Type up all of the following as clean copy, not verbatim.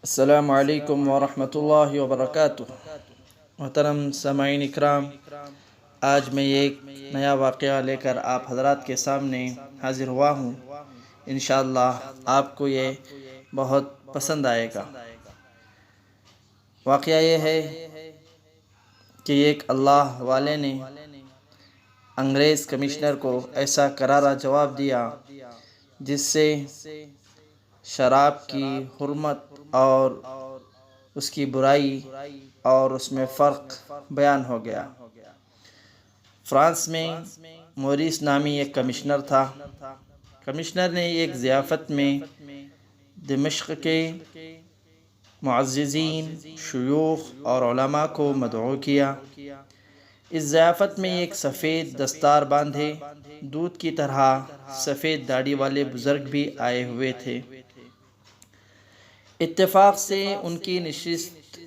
السلام علیکم ورحمۃ اللہ وبرکاتہ۔ محترم سامعین اکرام، آج میں ایک نیا واقعہ لے کر آپ حضرات کے سامنے حاضر ہوا ہوں۔ انشاءاللہ آپ کو یہ بہت پسند آئے گا۔ واقعہ یہ ہے کہ ایک اللہ والے نے انگریز کمشنر کو ایسا کرارا جواب دیا جس سے شراب کی حرمت اور اس کی برائی اور اس میں فرق بیان ہو گیا۔ فرانس میں موریس نامی ایک کمشنر تھا۔ کمشنر نے ایک ضیافت میں دمشق کے معززین، شیوخ اور علماء کو مدعو کیا۔ اس ضیافت میں ایک سفید دستار باندھے، دودھ کی طرح سفید داڑھی والے بزرگ بھی آئے ہوئے تھے۔ اتفاق سے ان کی نشست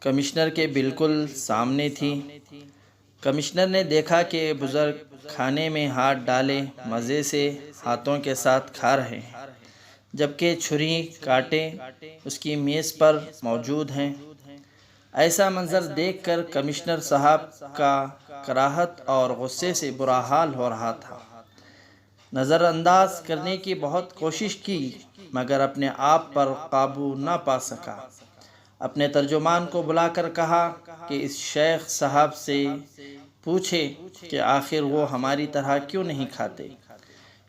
کمشنر کے بالکل سامنے تھی۔ کمشنر نے دیکھا کہ بزرگ کھانے میں ہاتھ ڈالے مزے سے ہاتھوں کے ساتھ کھا رہے ہیں، جبکہ چھری کانٹے اس کی میز پر موجود ہیں۔ ایسا منظر دیکھ کر کمشنر صاحب کا کراہت اور غصے سے برا حال ہو رہا تھا۔ نظر انداز کرنے کی بہت کوشش کی مگر اپنے آپ پر قابو نہ پا سکا۔ اپنے ترجمان کو بلا کر کہا کہ اس شیخ صاحب سے پوچھے کہ آخر وہ ہماری طرح کیوں نہیں کھاتے۔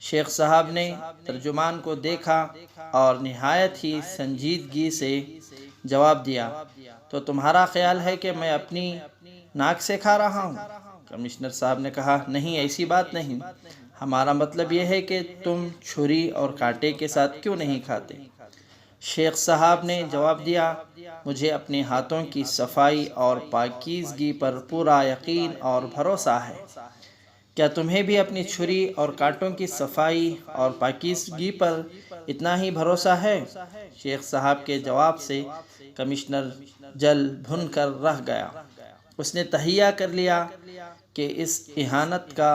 شیخ صاحب نے ترجمان کو دیکھا اور نہایت ہی سنجیدگی سے جواب دیا، تو تمہارا خیال ہے کہ میں اپنی ناک سے کھا رہا ہوں؟ کمشنر صاحب نے کہا، نہیں، ایسی بات نہیں، ہمارا مطلب یہ ہے کہ تم چھری اور کانٹے کے ساتھ کیوں نہیں کھاتے؟ شیخ صاحب نے جواب دیا، مجھے اپنے ہاتھوں کی صفائی اور پاکیزگی پر پورا یقین اور بھروسہ ہے۔ کیا تمہیں بھی اپنی چھری اور کانٹوں کی صفائی اور پاکیزگی پر اتنا ہی بھروسہ ہے؟ شیخ صاحب کے جواب سے کمشنر جل بھن کر رہ گیا۔ اس نے تہیہ کر لیا کہ اس اہانت کا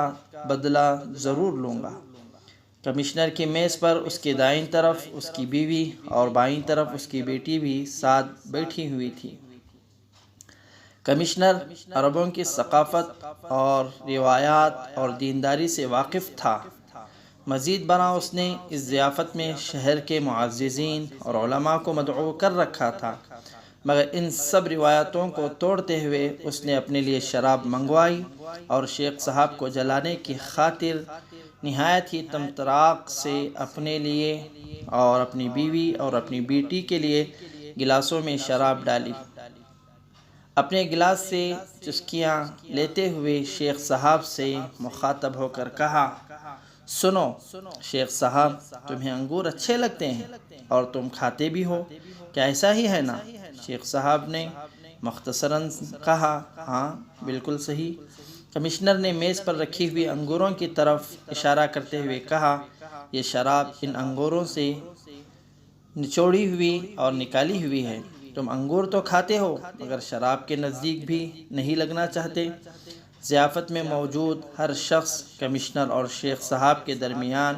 بدلہ ضرور لوں گا۔ کمشنر کی میز پر اس کی دائیں طرف اس کی بیوی اور بائیں طرف اس کی بیٹی بھی ساتھ بیٹھی ہوئی تھی۔ کمشنر عربوں کی ثقافت اور روایات اور دینداری سے واقف تھا۔ مزید برآں اس نے اس ضیافت میں شہر کے معززین اور علماء کو مدعو کر رکھا تھا، مگر ان سب روایتوں کو توڑتے ہوئے اس نے اپنے لیے شراب منگوائی اور شیخ صاحب کو جلانے کی خاطر نہایت ہی طمطراق سے اپنے لیے اور اپنی بیوی اور اپنی بیٹی کے لیے گلاسوں میں شراب ڈالی۔ اپنے گلاس سے چسکیاں لیتے ہوئے شیخ صاحب سے مخاطب ہو کر کہا، سنو شیخ صاحب، تمہیں انگور اچھے لگتے ہیں اور تم کھاتے بھی ہو، کیا ایسا ہی ہے نا؟ شیخ صاحب نے مختصراً کہا، ہاں بالکل صحیح۔ کمشنر نے میز پر رکھی ہوئی انگوروں کی طرف اشارہ کرتے ہوئے کہا، یہ شراب ان انگوروں سے نچوڑی ہوئی اور نکالی ہوئی ہے۔ تم انگور تو کھاتے ہو مگر شراب کے نزدیک بھی نہیں لگنا چاہتے۔ ضیافت میں موجود ہر شخص کمشنر اور شیخ صاحب کے درمیان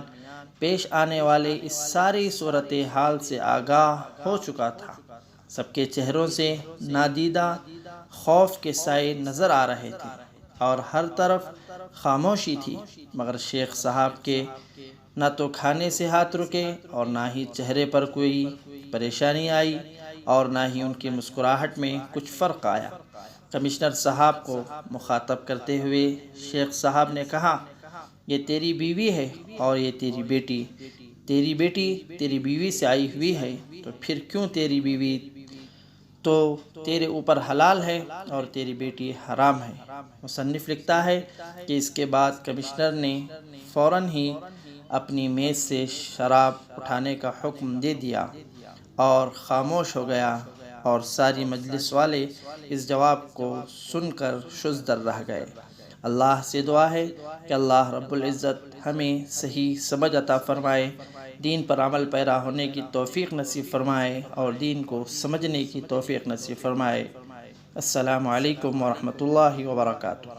پیش آنے والے اس ساری صورتحال سے آگاہ ہو چکا تھا۔ سب کے چہروں سے نادیدہ خوف کے سائے نظر آ رہے تھے اور ہر طرف خاموشی تھی، مگر شیخ صاحب کے نہ تو کھانے سے ہاتھ رکے اور نہ ہی چہرے پر کوئی پریشانی آئی اور نہ ہی ان کی مسکراہٹ میں کچھ فرق آیا۔ کمشنر صاحب کو مخاطب کرتے ہوئے شیخ صاحب نے کہا، یہ تیری بیوی ہے اور یہ تیری بیٹی۔ تیری بیٹی تیری بیوی سے آئی ہوئی ہے، تو پھر کیوں تیری بیوی تو تیرے اوپر حلال ہے اور تیری بیٹی حرام ہے؟ مصنف لکھتا ہے کہ اس کے بعد کمشنر نے فوراً ہی اپنی میز سے شراب اٹھانے کا حکم دے دیا اور خاموش ہو گیا، اور ساری مجلس والے اس جواب کو سن کر شزدر رہ گئے۔ اللہ سے دعا ہے کہ اللہ رب العزت ہمیں صحیح سمجھ عطا فرمائے، دین پر عمل پیرا ہونے کی توفیق نصیب فرمائے اور دین کو سمجھنے کی توفیق نصیب فرمائے۔ السلام علیکم ورحمۃ اللہ وبرکاتہ۔